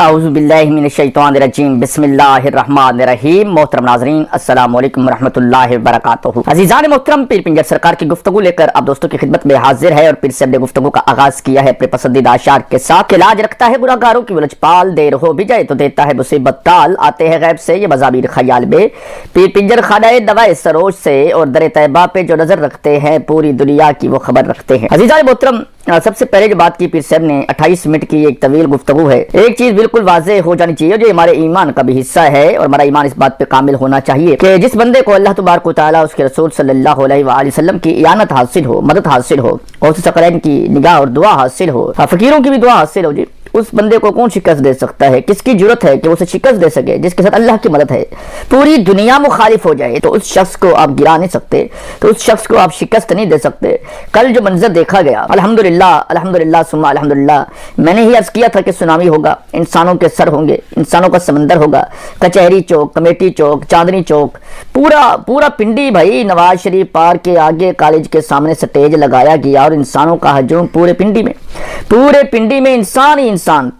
औज़ु बिल्लाहि मिनश्शैतानिर्रजीम बिस्मिल्लाहिर्रहमानिर्रहीम। मोहतरम नाज़रीन, अस्सलामु अलैकुम रहमतुल्लाहि व बरकातुहू। अज़ीज़ान मोहतरम, पीर पिंजर सरकार की गुफ्तगू लेकर आप दोस्तों की खिदमत में हाजिर है और पीर से अपने गुफ्तगू का आगाज किया है अपने पसंदीदा अशार के साथ। इलाज रखता है गुनाहगारों की उलझपाल, देर हो भी जाए तो देता है मुसीबत टाल। आते हैं गैब से ये मज़ामीर ख़याल में, पीर पिंजर खानाए दवाए सरोज से और दर तैबा पे जो नजर रखते हैं पूरी दुनिया की वो खबर रखते हैं। अज़ीज़ान मोहतरम, सबसे पहले जो बात की पीर साहब ने 28 मिनट की एक तवील गुफ्तगू है। एक चीज बिल्कुल वाज़ेह हो जानी चाहिए, जो हमारे ईमान का भी हिस्सा है और हमारा ईमान इस बात पे कामिल होना चाहिए कि जिस बंदे को अल्लाह तबारक व तआला उसके रसूल सल्लल्लाहु अलैहि वसल्लम की इयानत हासिल हो, मदद हासिल हो, और सकरैन की निगाह और दुआ हासिल हो, फकीरों की भी दुआ हासिल हो, जी उस बंदे को कौन शिकस्त दे सकता है? किसकी जरूरत है कि उसे शिकस्त दे सके जिसके साथ अल्लाह की मदद है? पूरी दुनिया मुखालिफ हो जाए तो उस शख्स को आप गिरा नहीं सकते, तो उस शख्स को आप शिकस्त नहीं दे सकते। कल जो मंजर देखा गया, अल्हम्दुलिल्लाह अल्हम्दुलिल्लाह सुम्मा अल्हम्दुलिल्लाह, मैंने ही अर्ज किया था कि सुनामी होगा, इंसानों के सर होंगे, इंसानों का समंदर होगा। कचहरी चौक, कमेटी चौक, चांदनी चौक, पूरा पिंडी भाई नवाज शरीफ पार्क के आगे कॉलेज के सामने स्टेज लगाया गया और इंसानों का हजूम पूरे पिंडी में इंसान ही इंसान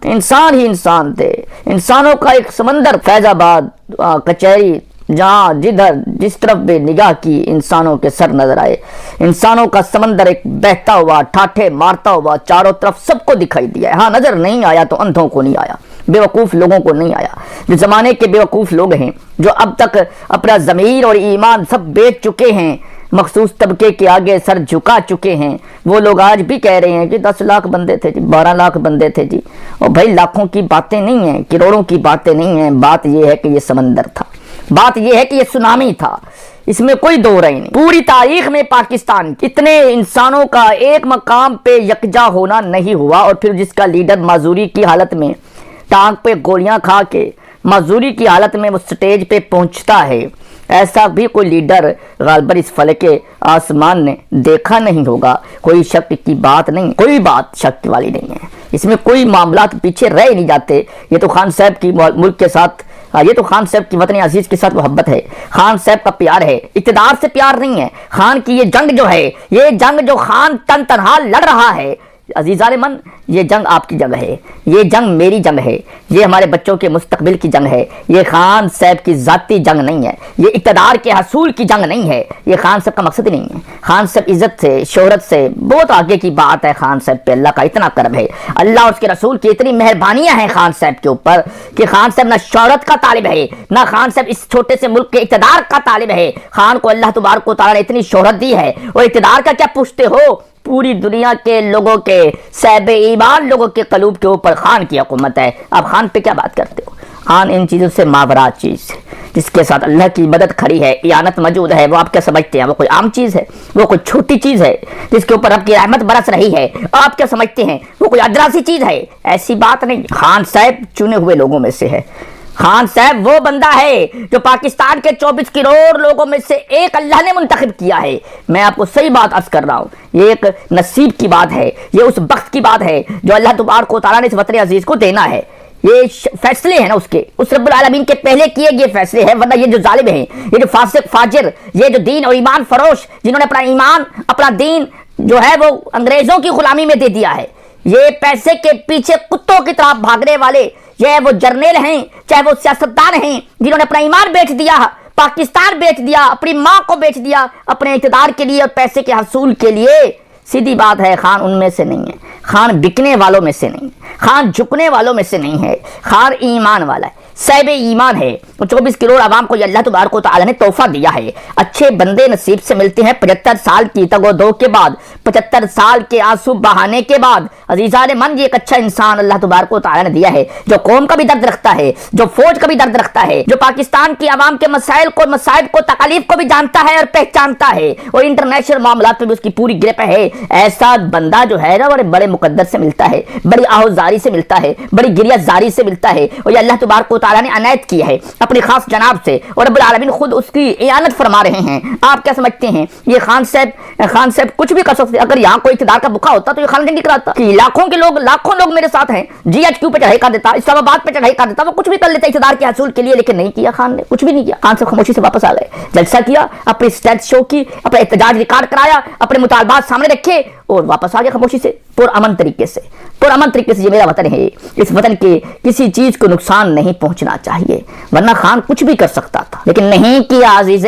थे। इंसानों का एक समंदर, फैजाबाद, कचहरी, जहां जिधर जिस तरफ भी निगाह की इंसानों के सर नजर आए। इंसानों का समंदर एक बहता हुआ, ठाठे मारता हुआ चारों तरफ सबको दिखाई दिया। हाँ, नजर नहीं आया तो अंधों को नहीं आया, बेवकूफ लोगों को नहीं आया। जो जमाने के बेवकूफ लोग हैं, जो अब तक अपना जमीर और ईमान सब बेच चुके हैं, मखसूस तबके के आगे सर झुका चुके हैं, वो लोग आज भी कह रहे हैं कि 10 लाख बंदे थे जी, 12 लाख बंदे थे जी। और भाई लाखों की बातें नहीं हैं, करोड़ों की बातें नहीं हैं। बात यह है कि ये समंदर था, बात यह है कि ये सुनामी था, इसमें कोई दो राय नहीं। पूरी तारीख में पाकिस्तान इतने इंसानों का एक मकाम पे यकजा होना नहीं हुआ। और फिर जिसका लीडर माजूरी की हालत में, टांग पे गोलियां खा के माजूरी की हालत में वो स्टेज पे पहुंचता है, ऐसा भी कोई लीडर गालबर इस फलके आसमान ने देखा नहीं होगा। कोई शक की बात नहीं, कोई बात शक वाली नहीं है। इसमें कोई मामलात पीछे रह नहीं जाते। ये तो खान साहब की मुल्क के साथ, ये तो खान साहब की वतन अजीज के साथ मोहब्बत है, खान साहब का प्यार है, इक़्तिदार से प्यार नहीं है। खान की ये जंग जो है, ये जंग जो खान तन तनहा लड़ रहा है, अजीज़ान मन, ये जंग आपकी जंग है, ये जंग मेरी जंग है, ये हमारे बच्चों के मुस्तकबिल की जंग है। ये खान साहब की जाती जंग नहीं है, ये इक़्तिदार के हसूल की जंग नहीं है। ये खान साहब का मकसद ही नहीं है। खान साहब इज्जत से, शोहरत से बहुत आगे की बात है। खान साहब पे अल्लाह का इतना करम है, अल्लाह और उसके रसूल की इतनी मेहरबानियां हैं खान साहब के ऊपर कि खान साहब ना शोहरत का तालिब है, ना खान साहब इस छोटे से मुल्क के इक़्तिदार का तालिब है। खान को अल्लाह तबारक व तआला ने इतनी शोहरत दी है, और इक़्तिदार का क्या पूछते हो? पूरी दुनिया के लोगों के, साहिब ईमान लोगों के कलूब के ऊपर खान की हुकूमत है। आप खान पे क्या बात करते हो? खान इन चीज़ों से मावरा चीज़ है, जिसके साथ अल्लाह की मदद खड़ी है, इयानत मौजूद है। वो आप क्या समझते हैं? वो कोई आम चीज़ है? वो कोई छोटी चीज़ है जिसके ऊपर आपकी रहमत बरस रही है? आप क्या समझते हैं वो कोई अदरा सी चीज़ है? ऐसी बात नहीं। खान साहब चुने हुए लोगों में से है। खान साहब वो बंदा है जो पाकिस्तान के 24 करोड़ लोगों में से एक अल्लाह ने मुंतखब किया है। मैं आपको सही बात अर्ज कर रहा हूँ, ये एक नसीब की बात है, ये उस बख्त की बात है जो अल्लाह तबारक व तआला ने इस वतन अजीज को देना है। ये फैसले हैं ना उसके, उस रब्बुल आलमीन के पहले किए गए फैसले हैं। वरना ये जो जालिम हैं, ये जो फासिक फाजिर, ये जो दीन और ईमान फरोश, जिन्होंने अपना ईमान, अपना दीन जो है वो अंग्रेजों की गुलामी में दे दिया है, ये पैसे के पीछे कुत्तों की तरह भागने वाले, ये वो जर्नेल हैं, चाहे वो सियासतदान हैं, जिन्होंने अपना ईमान बेच दिया, पाकिस्तान बेच दिया, अपनी माँ को बेच दिया अपने इक़्तिदार के लिए और पैसे के हसूल के लिए। सीधी बात है, खान उनमें से नहीं है। खान बिकने वालों में से नहीं, खान झुकने वालों में से नहीं है। खान ईमान वाला है, साहिब ईमान है। 24 करोड़ आवाम को अल्लाह तबारक व तआला ने तोहफा दिया है। अच्छे बंदे नसीब से मिलते हैं 75 साल की तगोदो के बाद, 75 साल के आंसू बहाने के बाद। अजीज़ान मन, ये एक अच्छा इंसान अल्लाह तबारक व तआला ने दिया है, जो कौम का भी दर्द रखता है, जो फौज का भी दर्द रखता है, जो पाकिस्तान की आवाम के मसाइल को, मसाइब को, तकलीफ को भी जानता है और पहचानता है, और इंटरनेशनल मामलात में भी उसकी पूरी ग्रिप है। ऐसा बंदा जो है ना, बड़े मुकद्दर से मिलता है, बड़ी आहुजारी से मिलता है, बड़ी गिरियाजारी से मिलता है। और ये अल्लाह तबारक व तआला ने अनायत की है अपने खास जनाब से, और रब्बुल आलमीन खुद उसकी इयानत फरमा रहे हैं। आप क्या समझते हैं ये खान साहब कुछ भी कर सकते? अगर यहाँ कोई इक़्तिदार का भूखा होता तो ये खान जंगी कराता कि लाखों लोग मेरे साथ हैं, GHQ पे चढ़ाई कर देता, इस्लामाबाद पे चढ़ाई कर देता, वो कुछ भी कर लेता इक़्तिदार के हसूल के लिए। लेकिन नहीं किया, खान ने कुछ भी नहीं किया। खान साहब खामोशी से वापस आ गए, जलसा किया, अपनी स्टेज शो की, अपना एहतजाज रिकॉर्ड कराया, अपने मुतालबात सामने रखे। دیکھے اور واپس آ گیا خاموشی سے، پرامن طریقے سے یہ میرا وطن ہے، اس وطن کے کسی چیز کو نقصان نہیں پہنچنا چاہیے، ورنہ خان کچھ بھی کر سکتا تھا لیکن نہیں کیا۔ عزیز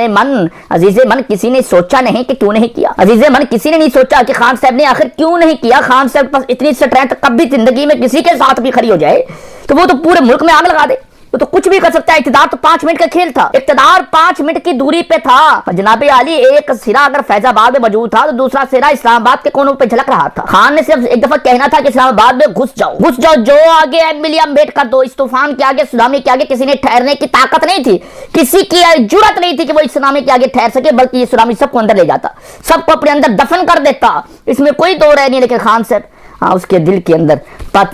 من کسی نے سوچا نہیں کہ کیوں نہیں کیا، عزیز من کسی نے نہیں سوچا کہ خان صاحب نے آخر کیوں نہیں کیا۔ خان صاحب پاس اتنی اسٹرینتھ کبھی زندگی میں کسی کے ساتھ بھی کھڑی ہو جائے تو وہ تو پورے ملک میں آگ لگا دے، وہ تو کچھ بھی کر سکتا ہے۔ اقتدار تو 5 منٹ کا کھیل تھا، اقتدار 5 منٹ کی دوری پہ تھا۔ جناب عالی ایک سرا اگر فیض آباد میں موجود تھا تو دوسرا سرا اسلام آباد کے کونوں پہ جھلک رہا تھا۔ خان نے صرف ایک دفعہ کہنا تھا کہ اسلام آباد میں گھس جاؤ، جو آگے ایملی امبیڈکر دو، اس طوفان کے آگے، سونامی کے آگے کسی نے ٹھہرنے کی طاقت نہیں تھی، کسی کی جرات نہیں تھی کہ وہ اس سونامی کے آگے ٹھہر سکے، بلکہ یہ سونامی سب کو اندر لے جاتا، سب کو اپنے اندر دفن کر دیتا، اس میں کوئی دو رائے نہیں۔ لیکن خان صاحب اس کے دل کے اندر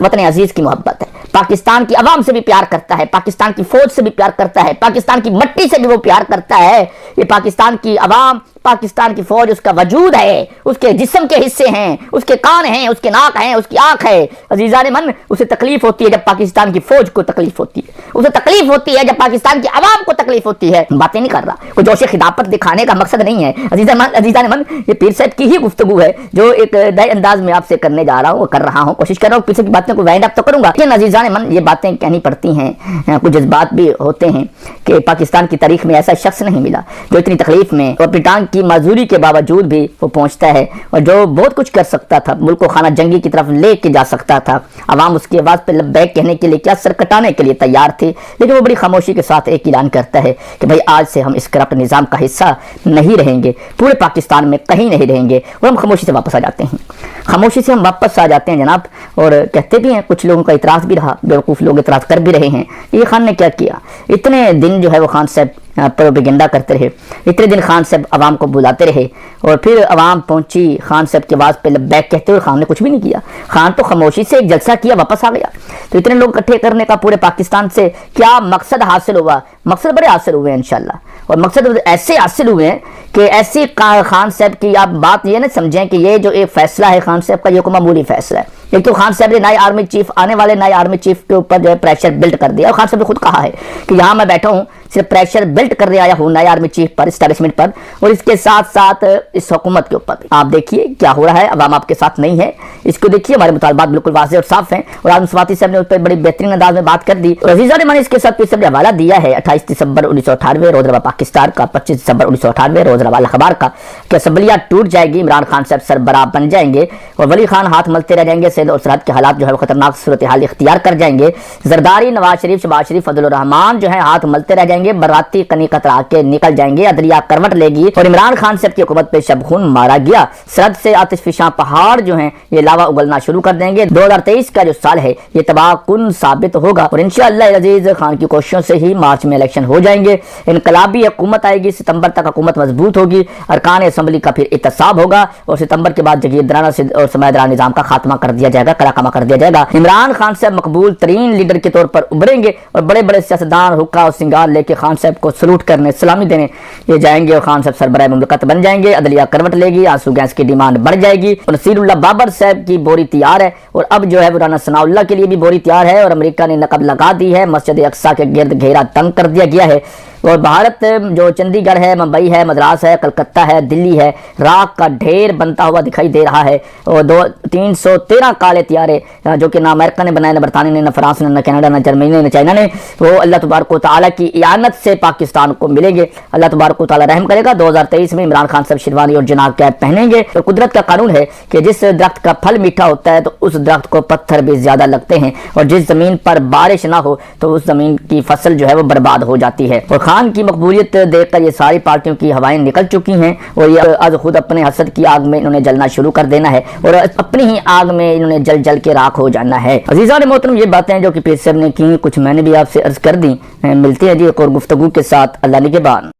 وطن عزیز کی محبت ہے، پاکستان کی عوام سے بھی پیار کرتا ہے، پاکستان کی فوج سے بھی پیار کرتا ہے، پاکستان کی مٹی سے بھی وہ پیار کرتا ہے۔ یہ پاکستان کی عوام، پاکستان کی فوج اس کا وجود ہے، اس کے جسم کے حصے ہیں، اس کے کان ہیں، اس کے ناک ہیں، اس کی آنکھ ہے۔ عزیزان من اسے تکلیف ہوتی ہے جب پاکستان کی فوج کو تکلیف ہوتی ہے، اسے تکلیف ہوتی ہے جب پاکستان کی عوام کو تکلیف ہوتی ہے۔ باتیں نہیں کر رہا، کوئی جوش خلافت دکھانے کا مقصد نہیں ہے عزیزان من، یہ پیر صاحب کی ہی گفتگو ہے جو ایک نئے انداز میں آپ سے کرنے جا رہا ہوں، کر رہا ہوں، کوشش کر رہا ہوں پیر صاحب کی باتوں کو وائنڈ اپ تو کروں گا، لیکن عزیزان من یہ باتیں کہنی پڑتی ہیں، کچھ جذبات بھی ہوتے ہیں کہ پاکستان کی تاریخ میں ایسا شخص نہیں ملا جو اتنی تکلیف میں اور اپنی ٹانگ کی معذوری کے باوجود بھی وہ پہنچتا ہے، اور جو بہت کچھ کر سکتا تھا، ملک کو خانہ جنگی کی طرف لے کے جا سکتا تھا، عوام اس کی آواز پہ لبیک کہنے کے لیے کیا سر کٹانے کے لیے تیار تھی، لیکن وہ بڑی خاموشی کے ساتھ ایک اعلان کرتا ہے کہ بھائی آج سے ہم اس کرپٹ نظام کا حصہ نہیں رہیں گے، پورے پاکستان میں کہیں نہیں رہیں گے، اور ہم خاموشی سے واپس آ جاتے ہیں، خاموشی سے ہم واپس آ جاتے ہیں جناب۔ اور کہتے بھی ہیں، کچھ لوگوں کا اعتراض بھی رہا، بیوقوف لوگ اعتراض کر بھی رہے ہیں، یہ خان نے کیا کیا، اتنے دن جو ہے وہ خان صاحب پروپیگنڈا کرتے رہے، اتنے دن خان صاحب عوام کو بلاتے رہے، اور پھر عوام پہنچی خان صاحب کی آواز پہ لبیک کہتے ہوئے، خان نے کچھ بھی نہیں کیا، خان تو خاموشی سے ایک جلسہ کیا، واپس آ گیا۔ تو اتنے لوگ اکٹھے کرنے کا پورے پاکستان سے کیا مقصد حاصل ہوا؟ مقصد بڑے حاصل ہوئے ہیں انشاءاللہ، اور مقصد ایسے حاصل ہوئے ہیں کہ ایسی خان صاحب کی آپ بات یہ نہ سمجھیں کہ یہ جو ایک فیصلہ ہے خان صاحب کا، یہ کوئی معمولی فیصلہ ہے۔ ایک تو خان صاحب نے نئے آرمی چیف، آنے والے نئے آرمی چیف کے اوپر جو ہے پریشر بلڈ کر دیا، اور خان صاحب نے خود کہا ہے کہ یہاں میں بیٹھا ہوں صرف پریشر بلڈ کرنے آیا ہوں نئے آرمی چیف پر، اسٹیبلشمنٹ پر، اور اس کے ساتھ ساتھ اس حکومت کے اوپر بھی۔ آپ دیکھیے کیا ہو رہا ہے، عوام آپ کے ساتھ نہیں ہے، اس کو دیکھیے، ہمارے مطالبات بالکل واضح اور صاف ہیں، اور آدم سواتی صاحب نے اس پر بڑی بہترین انداز میں بات کر دی۔ اور عزیزان من اس کے ساتھ پھر حوالہ دیا ہے 28 دسمبر 1998 روز روا پاکستان کا، 25 دسمبر 1998 روز روا اخبار کا، کہ اسمبلیاں ٹوٹ جائے گی، عمران خان صاحب سربراہ بن جائیں گے، اور ولی خان ہاتھ ملتے رہ جائیں گے، سندھ اور سرحد کے حالات جو ہے وہ خطرناک صورتحال اختیار کر جائیں گے، زرداری، نواز شریف، شہباز شریف، فضل الرحمان جو ہے ہاتھ ملتے رہ جائیں گے، براتی کنی قطرا کے نکل جائیں گے، عدلیہ کروٹ لے گی، اور عمران خان صاحب کی حکومت پہ شب خون مارا گیا، سرحد سے آتش فشاں پہاڑ جو ہیں یہ لاوا اگلنا شروع کر دیں گے۔ 2023 کا جو سال ہے یہ تباہ کن ثابت ہوگا، اور انشاءاللہ عزیز خان کی کوششوں سے ہی مارچ میں الیکشن ہو جائیں گے، انقلابی حکومت آئے گی، ستمبر تک حکومت مضبوط ہوگی، ارکان اسمبلی کا پھر احتساب ہوگا، اور ستمبر کے بعد جگیردرانہ اور سماجدارانہ نظام کا خاتمہ کر دیا جائے گا، کراکامہ کر دیا جائے گا۔ عمران خان صاحب مقبول ترین لیڈر کے طور پر ابھریں گے، اور بڑے بڑے سیاستدان حکا اور سنگار لے کے خان صاحب کو سلوٹ کرنے، سلامی دینے یہ جائیں گے، اور خان صاحب سربراہ مملکت بن جائیں گے، عدلیہ کروٹ لے گی، آنسو گیس کی ڈیمانڈ بڑھ جائے گی، اور نصیر اللہ بابر صاحب کی بوری تیار ہے، اور اب جو ہے وہ رانا ثناء اللہ کے لیے بھی بوری تیار ہے، اور امریکہ نے نقب لگا دی ہے، مسجد اقصیٰ کے گرد گھیرا تنگ کر دیا گیا ہے، اور بھارت جو چندی گڑھ ہے، ممبئی ہے، مدراس ہے، کلکتہ ہے، دلی ہے، راکھ کا ڈھیر بنتا ہوا دکھائی دے رہا ہے، اور 313 کالے طیارے جو کہ نہ امریکہ نے بنائے، نہ برطانیہ نے، نہ فرانس نے، نہ کینیڈا، نہ جرمنی نے، نہ چائنا نے، وہ اللہ تبارک و تعالیٰ کی اعانت سے پاکستان کو ملیں گے، اللہ تبارک و تعالیٰ رحم کرے گا۔ 2023 میں عمران خان صاحب شیروانی اور جناب کیپ پہنیں گے، اور قدرت کا قانون ہے کہ جس درخت کا پھل میٹھا ہوتا ہے تو اس درخت کو پتھر بھی زیادہ لگتے ہیں، اور جس زمین پر بارش نہ ہو تو اس زمین کی فصل جو ہے وہ برباد ہو جاتی ہے، اور خان کی مقبولیت دیکھ کر یہ ساری پارٹیوں کی ہوائیں نکل چکی ہیں، اور یہ آج خود اپنے حسد کی آگ میں انہوں نے جلنا شروع کر دینا ہے، اور اپنی ہی آگ میں انہوں نے جل جل کے راکھ ہو جانا ہے۔ عزیزان محترم یہ باتیں جو کہ پیر صاحب نے کی، کچھ میں نے بھی آپ سے عرض کر دی، ملتے ہیں جی ایک اور گفتگو کے ساتھ، اللہ نگہبان۔